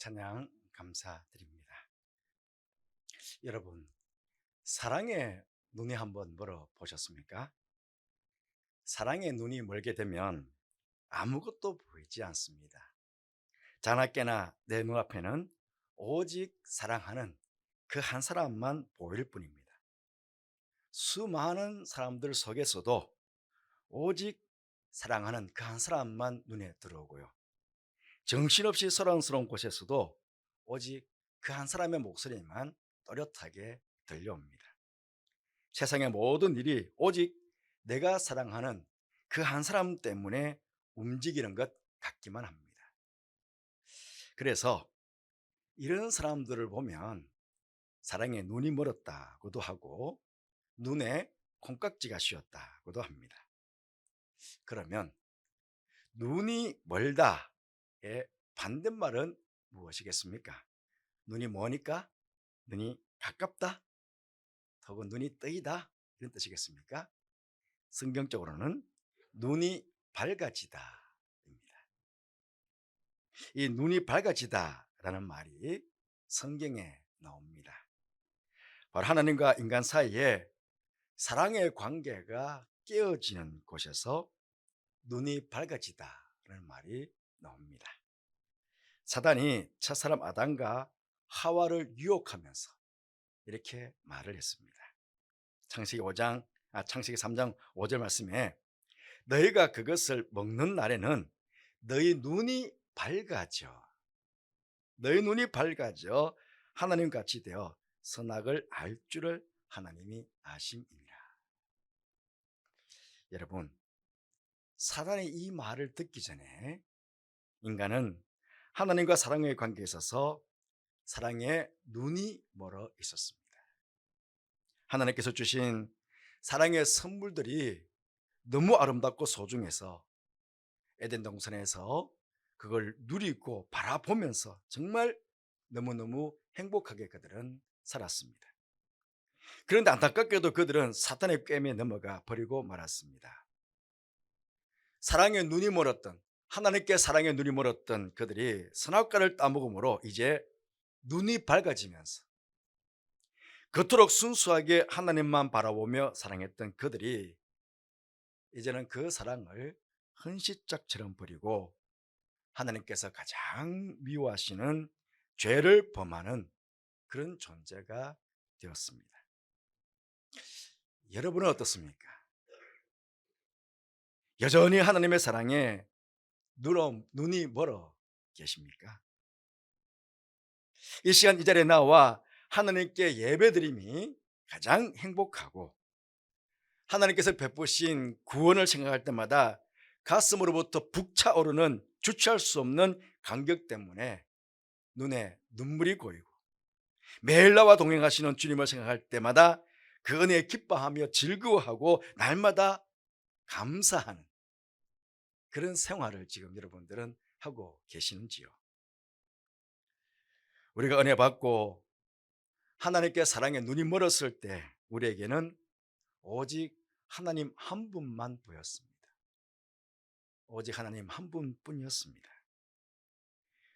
찬양 감사드립니다. 여러분, 사랑의 눈이 한번 멀어 보셨습니까? 사랑의 눈이 멀게 되면 아무것도 보이지 않습니다. 자나깨나 내 눈앞에는 오직 사랑하는 그 한 사람만 보일 뿐입니다. 수많은 사람들 속에서도 오직 사랑하는 그 한 사람만 눈에 들어오고요. 정신없이 소란스러운 곳에서도 오직 그 한 사람의 목소리만 또렷하게 들려옵니다. 세상의 모든 일이 오직 내가 사랑하는 그 한 사람 때문에 움직이는 것 같기만 합니다. 그래서 이런 사람들을 보면 사랑에 눈이 멀었다고도 하고 눈에 콩깍지가 씌었다고도 합니다. 그러면 눈이 멀다의 반대말은 무엇이겠습니까? 눈이 머니까? 눈이 가깝다? 혹은 눈이 뜨이다? 이런 뜻이겠습니까? 성경적으로는 눈이 밝아지다 입니다. 이 눈이 밝아지다 라는 말이 성경에 나옵니다. 바로 하나님과 인간 사이에 사랑의 관계가 깨어지는 곳에서 눈이 밝아지다 라는 말이 나옵니다. 사단이 첫사람 아담과 하와를 유혹하면서 이렇게 말을 했습니다. 창세기 3장 5절 말씀에 너희가 그것을 먹는 날에는 너희 눈이 밝아져 하나님같이 되어 선악을 알 줄을 하나님이 아심이니라. 여러분, 사단의 이 말을 듣기 전에 인간은 하나님과 사랑의 관계에 있어서 사랑의 눈이 멀어 있었습니다. 하나님께서 주신 사랑의 선물들이 너무 아름답고 소중해서 에덴 동산에서 그걸 누리고 바라보면서 정말 너무너무 행복하게 그들은 살았습니다. 그런데 안타깝게도 그들은 사탄의 꿰매에 넘어가 버리고 말았습니다. 하나님께 사랑의 눈이 멀었던 그들이 선악과를 따먹음으로 이제 눈이 밝아지면서 그토록 순수하게 하나님만 바라보며 사랑했던 그들이 이제는 그 사랑을 헌시짝처럼 버리고 하나님께서 가장 미워하시는 죄를 범하는 그런 존재가 되었습니다. 여러분은 어떻습니까? 여전히 하나님의 사랑에 눈이 멀어 계십니까? 이 시간 이 자리에 나와 하나님께 예배드림이 가장 행복하고 하나님께서 베푸신 구원을 생각할 때마다 가슴으로부터 북차오르는 주체할 수 없는 감격 때문에 눈에 눈물이 고이고 매일 나와 동행하시는 주님을 생각할 때마다 그 은혜에 기뻐하며 즐거워하고 날마다 감사하는 그런 생활을 지금 여러분들은 하고 계시는지요? 우리가 은혜 받고 하나님께 사랑에 눈이 멀었을 때 우리에게는 오직 하나님 한 분만 보였습니다. 오직 하나님 한 분뿐이었습니다.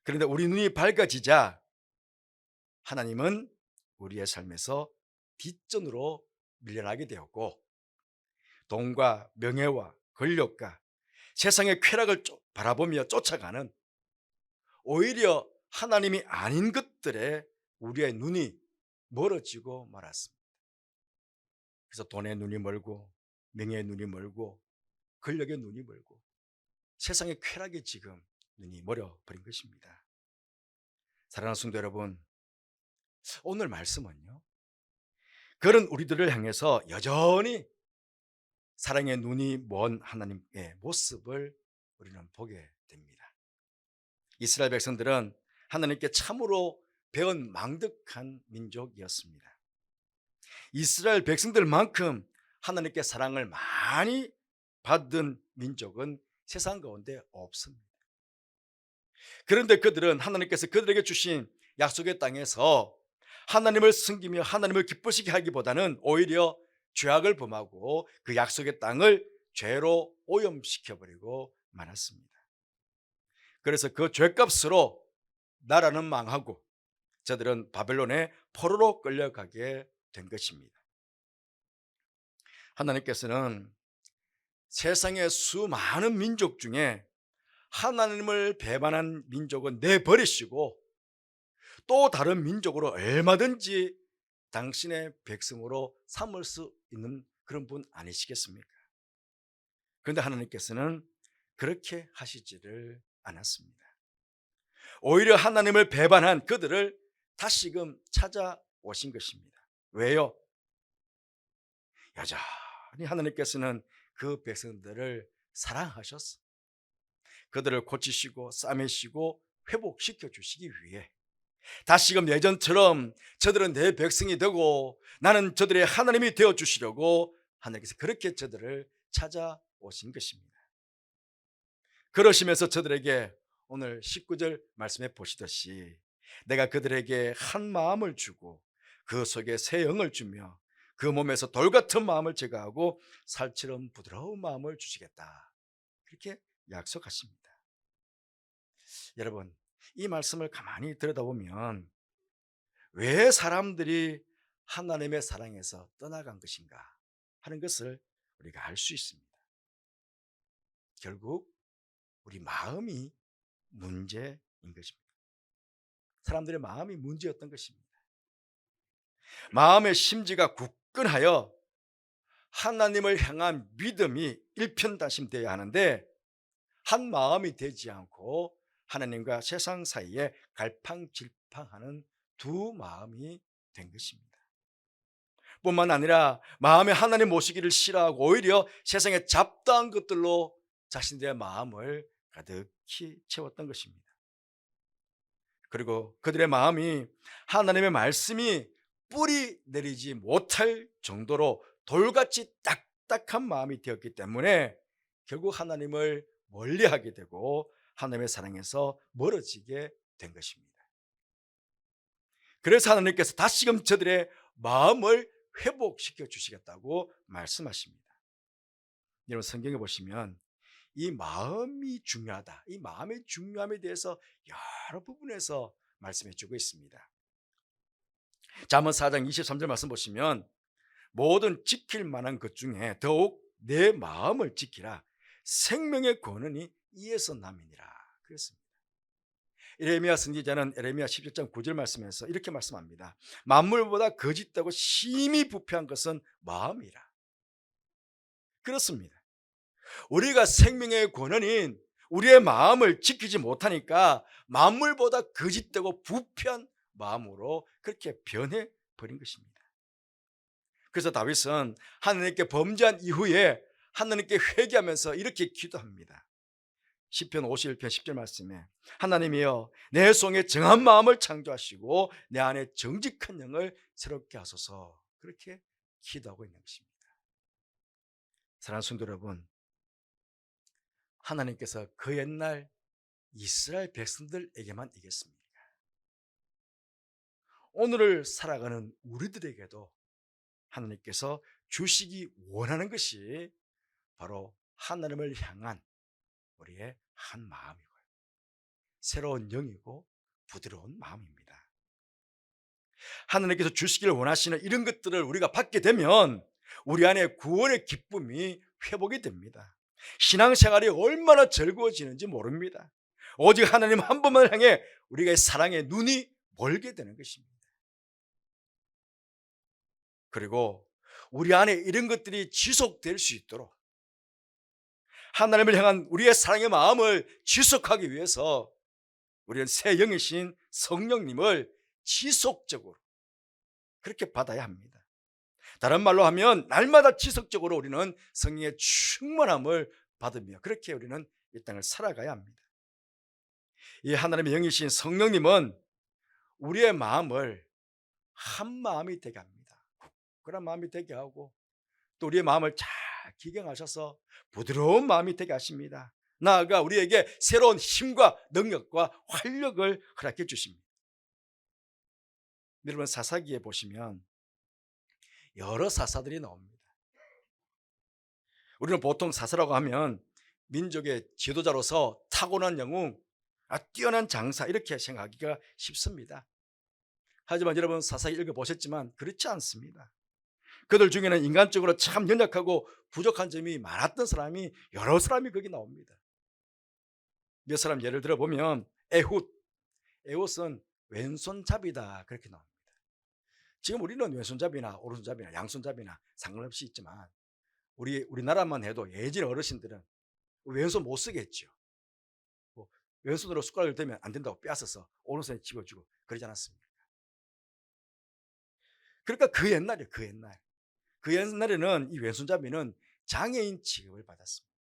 그런데 우리 눈이 밝아지자 하나님은 우리의 삶에서 뒷전으로 밀려나게 되었고 돈과 명예와 권력과 세상의 쾌락을 바라보며 쫓아가는 오히려 하나님이 아닌 것들에 우리의 눈이 멀어지고 말았습니다. 그래서 돈의 눈이 멀고 명예의 눈이 멀고 권력의 눈이 멀고 세상의 쾌락에 지금 눈이 멀어버린 것입니다. 사랑하는 성도 여러분, 오늘 말씀은요 그런 우리들을 향해서 여전히 사랑의 눈이 먼 하나님의 모습을 우리는 보게 됩니다. 이스라엘 백성들은 하나님께 참으로 배은 망덕한 민족이었습니다. 이스라엘 백성들만큼 하나님께 사랑을 많이 받은 민족은 세상 가운데 없습니다. 그런데 그들은 하나님께서 그들에게 주신 약속의 땅에서 하나님을 섬기며 하나님을 기쁘시게 하기보다는 오히려 죄악을 범하고 그 약속의 땅을 죄로 오염시켜버리고 말았습니다. 그래서 그 죄값으로 나라는 망하고 저들은 바벨론의 포로로 끌려가게 된 것입니다. 하나님께서는 세상의 수많은 민족 중에 하나님을 배반한 민족은 내버리시고 또 다른 민족으로 얼마든지 당신의 백성으로 삼을 수 있는 그런 분 아니시겠습니까? 그런데 하나님께서는 그렇게 하시지를 않았습니다. 오히려 하나님을 배반한 그들을 다시금 찾아오신 것입니다. 왜요? 여전히 하나님께서는 그 백성들을 사랑하셔서 그들을 고치시고 싸매시고 회복시켜 주시기 위해 다시금 예전처럼 저들은 내 백성이 되고 나는 저들의 하나님이 되어 주시려고 하나님께서 그렇게 저들을 찾아오신 것입니다. 그러시면서 저들에게 오늘 19절 말씀해 보시듯이 내가 그들에게 한 마음을 주고 그 속에 새 영을 주며 그 몸에서 돌 같은 마음을 제거하고 살처럼 부드러운 마음을 주시겠다, 그렇게 약속하십니다. 여러분, 이 말씀을 가만히 들여다보면 왜 사람들이 하나님의 사랑에서 떠나간 것인가 하는 것을 우리가 알 수 있습니다. 결국 우리 마음이 문제인 것입니다. 사람들의 마음이 문제였던 것입니다. 마음의 심지가 굳건하여 하나님을 향한 믿음이 일편단심되어야 하는데 한 마음이 되지 않고 하나님과 세상 사이에 갈팡질팡하는 두 마음이 된 것입니다. 뿐만 아니라 마음에 하나님 모시기를 싫어하고 오히려 세상의 잡다한 것들로 자신들의 마음을 가득히 채웠던 것입니다. 그리고 그들의 마음이 하나님의 말씀이 뿌리 내리지 못할 정도로 돌같이 딱딱한 마음이 되었기 때문에 결국 하나님을 멀리하게 되고 하나님의 사랑에서 멀어지게 된 것입니다. 그래서 하나님께서 다시금 저들의 마음을 회복시켜 주시겠다고 말씀하십니다. 여러분, 성경에 보시면 이 마음이 중요하다, 이 마음의 중요함에 대해서 여러 부분에서 말씀해 주고 있습니다. 잠언 4장 23절 말씀 보시면 모든 지킬 만한 것 중에 더욱 내 마음을 지키라, 생명의 권능이 이에서 남이니라 그랬습니다. 에레미야 선지자는 에레미야 17장 9절 말씀에서 이렇게 말씀합니다. 만물보다 거짓되고 심히 부패한 것은 마음이라. 그렇습니다. 우리가 생명의 권원인 우리의 마음을 지키지 못하니까 만물보다 거짓되고 부패한 마음으로 그렇게 변해버린 것입니다. 그래서 다윗은 하나님께 범죄한 이후에 하나님께 회개하면서 이렇게 기도합니다. 시편 51편 10절 말씀에 하나님이여 내 속에 정한 마음을 창조하시고 내 안에 정직한 영을 새롭게 하소서, 그렇게 기도하고 있는 것입니다. 사랑하는 성도 여러분, 하나님께서 그 옛날 이스라엘 백성들에게만 이겼습니까? 오늘을 살아가는 우리들에게도 하나님께서 주시기 원하는 것이 바로 하나님을 향한 우리의 한 마음이고요, 새로운 영이고 부드러운 마음입니다. 하나님께서 주시기를 원하시는 이런 것들을 우리가 받게 되면 우리 안에 구원의 기쁨이 회복이 됩니다. 신앙생활이 얼마나 즐거워지는지 모릅니다. 오직 하나님 한 분만을 향해 우리가 사랑의 눈이 멀게 되는 것입니다. 그리고 우리 안에 이런 것들이 지속될 수 있도록 하나님을 향한 우리의 사랑의 마음을 지속하기 위해서 우리는 새 영이신 성령님을 지속적으로 그렇게 받아야 합니다. 다른 말로 하면 날마다 지속적으로 우리는 성령의 충만함을 받으며 그렇게 우리는 이 땅을 살아가야 합니다. 이 하나님의 영이신 성령님은 우리의 마음을 한 마음이 되게 합니다. 그런 마음이 되게 하고 또 우리의 마음을 잘 기경하셔서 부드러운 마음이 되게 하십니다. 나아가 우리에게 새로운 힘과 능력과 활력을 허락해 주십니다. 여러분, 사사기에 보시면 여러 사사들이 나옵니다. 우리는 보통 사사라고 하면 민족의 지도자로서 타고난 영웅, 뛰어난 장사 이렇게 생각하기가 쉽습니다. 하지만 여러분 사사기 읽어보셨지만 그렇지 않습니다. 그들 중에는 인간적으로 참 연약하고 부족한 점이 많았던 사람이 여러 사람이 거기 나옵니다. 몇 사람 예를 들어 보면 에훗은 왼손잡이다 그렇게 나옵니다. 지금 우리는 왼손잡이나 오른손잡이나 양손잡이나 상관없이 있지만 우리나라만 해도 예전 어르신들은 왼손 못 쓰겠죠. 뭐 왼손으로 숟가락을 대면 안 된다고 빼앗아서 오른손에 집어주고 그러지 않았습니까? 그러니까 그 옛날에는 이 왼손잡이는 장애인 취급을 받았습니다.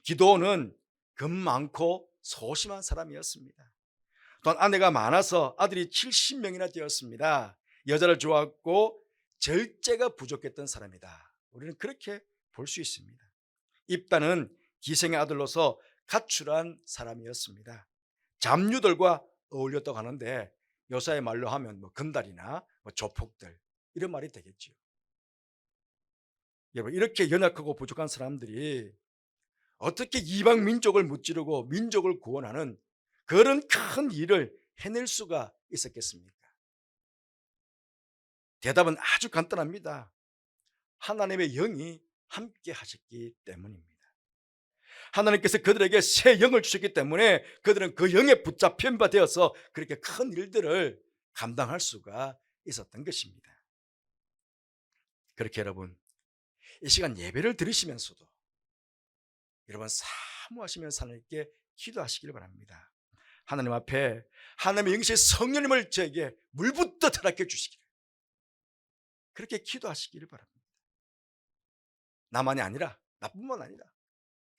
기도는 겁 많고 소심한 사람이었습니다. 또한 아내가 많아서 아들이 70명이나 되었습니다. 여자를 좋아했고 절제가 부족했던 사람이다. 우리는 그렇게 볼 수 있습니다. 입다는 기생의 아들로서 가출한 사람이었습니다. 잡류들과 어울렸다고 하는데 요사의 말로 하면 건달이나 조폭들 이런 말이 되겠죠. 여러분 이렇게 연약하고 부족한 사람들이 어떻게 이방 민족을 무찌르고 민족을 구원하는 그런 큰 일을 해낼 수가 있었겠습니까? 대답은 아주 간단합니다. 하나님의 영이 함께 하셨기 때문입니다. 하나님께서 그들에게 새 영을 주셨기 때문에 그들은 그 영에 붙잡힌 바 되어서 그렇게 큰 일들을 감당할 수가 있었던 것입니다. 그렇게 여러분 이 시간 예배를 드리시면서도 여러분 사모하시면서 하나님께 기도하시기를 바랍니다. 하나님 앞에 하나님의 영신 성령님을 저에게 물부터 허락해 주시기를 그렇게 기도하시기를 바랍니다. 나만이 아니라 나뿐만 아니라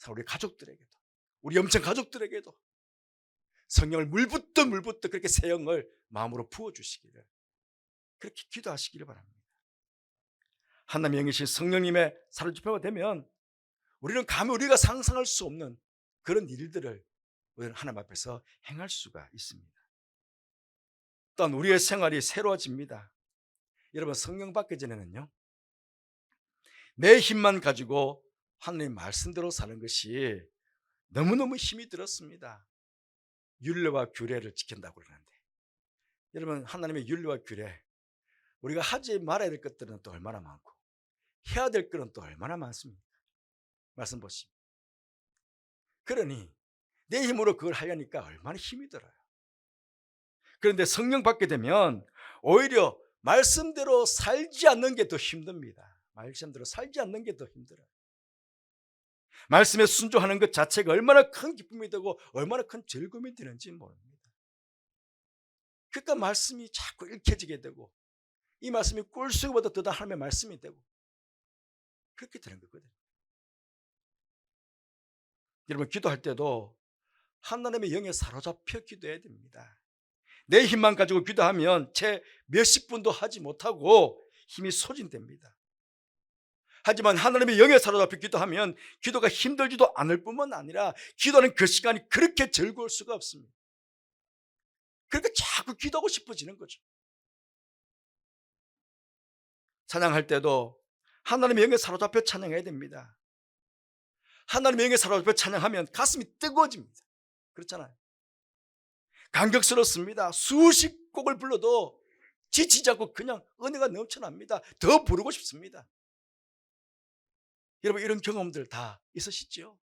우리 가족들에게도 우리 영적 가족들에게도 성령을 물부터 그렇게 새 영을 마음으로 부어주시기를 그렇게 기도하시기를 바랍니다. 하나님의 영이신 성령님의 사로잡혀가 되면 우리는 감히 우리가 상상할 수 없는 그런 일들을 우리는 하나님 앞에서 행할 수가 있습니다. 또한 우리의 생활이 새로워집니다. 여러분 성령 받기 전에는요 내 힘만 가지고 하나님 말씀대로 사는 것이 너무너무 힘이 들었습니다. 율례와 규례를 지킨다고 그러는데 여러분 하나님의 율례와 규례 우리가 하지 말아야 될 것들은 또 얼마나 많고 해야 될 것은 또 얼마나 많습니까? 말씀 보십시오. 그러니 내 힘으로 그걸 하려니까 얼마나 힘이 들어요. 그런데 성령 받게 되면 오히려 말씀대로 살지 않는 게 더 힘듭니다. 말씀대로 살지 않는 게 더 힘들어요. 말씀에 순종하는 것 자체가 얼마나 큰 기쁨이 되고 얼마나 큰 즐거움이 되는지 모릅니다. 그러니까 말씀이 자꾸 읽혀지게 되고 이 말씀이 꿀수보다 더 하나님의 말씀이 되고 그렇게 되는 거거든요. 여러분 기도할 때도 하나님의 영에 사로잡혀 기도해야 됩니다. 내 힘만 가지고 기도하면 채 몇십 분도 하지 못하고 힘이 소진됩니다. 하지만 하나님의 영에 사로잡혀 기도하면 기도가 힘들지도 않을 뿐만 아니라 기도하는 그 시간이 그렇게 즐거울 수가 없습니다. 그러니까 자꾸 기도하고 싶어지는 거죠. 찬양할 때도 하나님의 영에 사로잡혀 찬양해야 됩니다. 하나님의 영에 사로잡혀 찬양하면 가슴이 뜨거워집니다. 그렇잖아요. 감격스럽습니다. 수십 곡을 불러도 지치지 않고 그냥 은혜가 넘쳐납니다. 더 부르고 싶습니다. 여러분 이런 경험들 다 있으시죠?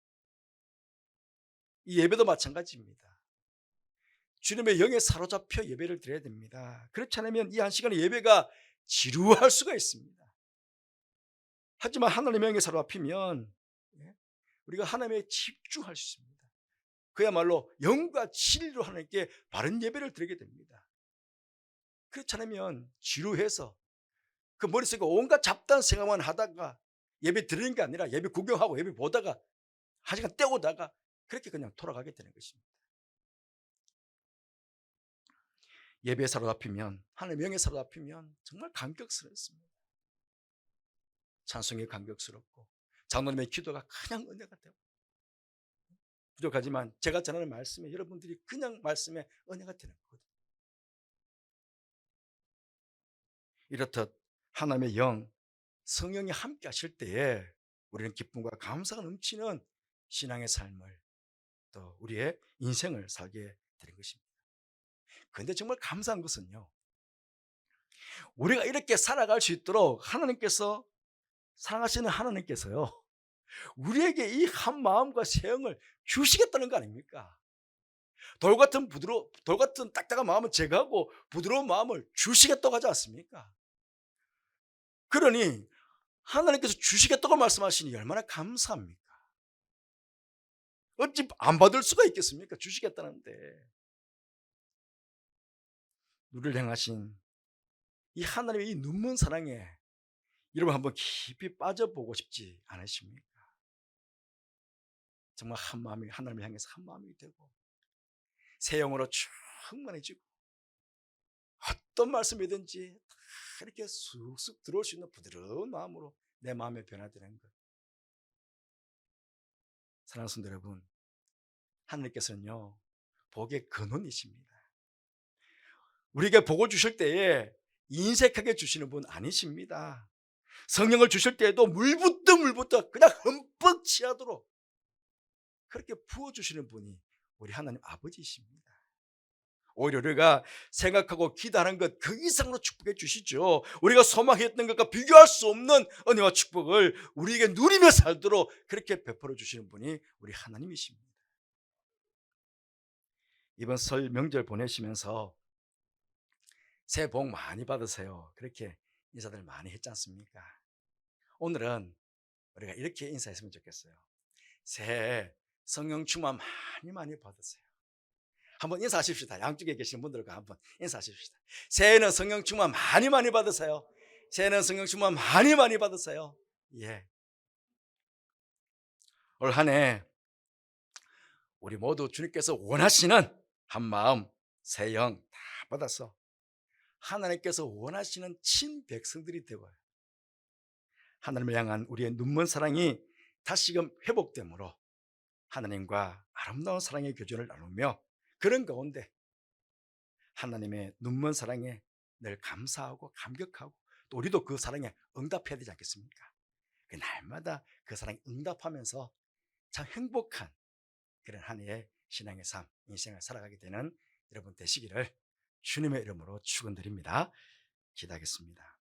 이 예배도 마찬가지입니다. 주님의 영에 사로잡혀 예배를 드려야 됩니다. 그렇지 않으면 이 한 시간의 예배가 지루할 수가 있습니다. 하지만 하나님의 영에 사로잡히면 우리가 하나님에 집중할 수 있습니다. 그야말로 영과 진리로 하나님께 바른 예배를 드리게 됩니다. 그렇지 않으면 지루해서 그 머릿속에 온갖 잡다한 생각만 하다가 예배 드리는 게 아니라 예배 구경하고 예배 보다가 한 시간 때우다가 그렇게 그냥 돌아가게 되는 것입니다. 예배에 사로잡히면 하나님의 영에 사로잡히면 정말 감격스럽습니다. 찬송이 감격스럽고 장로님의 기도가 그냥 은혜가 되고 부족하지만 제가 전하는 말씀에 여러분들이 그냥 말씀에 은혜가 되는 거거든요. 이렇듯 하나님의 영 성령이 함께 하실 때에 우리는 기쁨과 감사가 넘치는 신앙의 삶을 또 우리의 인생을 살게 되는 것입니다. 그런데 정말 감사한 것은요, 우리가 이렇게 살아갈 수 있도록 하나님께서, 사랑하시는 하나님께서요, 우리에게 이 한 마음과 새 영을 주시겠다는 거 아닙니까? 돌 같은 딱딱한 마음을 제거하고 부드러운 마음을 주시겠다고 하지 않습니까? 그러니 하나님께서 주시겠다고 말씀하시니 얼마나 감사합니까? 어찌 안 받을 수가 있겠습니까? 주시겠다는데. 우리를 향하신 이 하나님의 이 눈먼 사랑에 여러분 한번 깊이 빠져보고 싶지 않으십니까? 정말 한 마음이, 하나님을 향해서 한 마음이 되고 새 영으로 충만해지고 어떤 말씀이든지 다 이렇게 쑥쑥 들어올 수 있는 부드러운 마음으로 내 마음에 변화되는 것. 사랑하는 성도 여러분, 하나님께서는요, 복의 근원이십니다. 우리에게 복을 주실 때에 인색하게 주시는 분 아니십니다. 성령을 주실 때에도 물부터 그냥 흠뻑 취하도록 그렇게 부어주시는 분이 우리 하나님 아버지이십니다. 오히려 우리가 생각하고 기도하는 것 그 이상으로 축복해 주시죠. 우리가 소망했던 것과 비교할 수 없는 은혜와 축복을 우리에게 누리며 살도록 그렇게 베풀어 주시는 분이 우리 하나님이십니다. 이번 설 명절 보내시면서 새해 복 많이 받으세요, 그렇게 인사들 많이 했지 않습니까? 오늘은 우리가 이렇게 인사했으면 좋겠어요. 새해 성령 충만 많이 받으세요. 한번 인사하십시다. 양쪽에 계시는 분들과 한번 인사하십시다. 새해는 성령 충만 많이 받으세요. 새해는 성령 충만 많이 받으세요. 예. 올 한 해 우리 모두 주님께서 원하시는 한 마음, 새 영 다 받아서 하나님께서 원하시는 친백성들이 되어요. 하나님을 향한 우리의 눈먼 사랑이 다시금 회복되므로 하나님과 아름다운 사랑의 교제를 나누며 그런 가운데 하나님의 눈먼 사랑에 늘 감사하고 감격하고 또 우리도 그 사랑에 응답해야 되지 않겠습니까? 그 날마다 그 사랑에 응답하면서 참 행복한 그런 한 해의 신앙의 삶, 인생을 살아가게 되는 여러분 되시기를 주님의 이름으로 축원드립니다. 기도하겠습니다.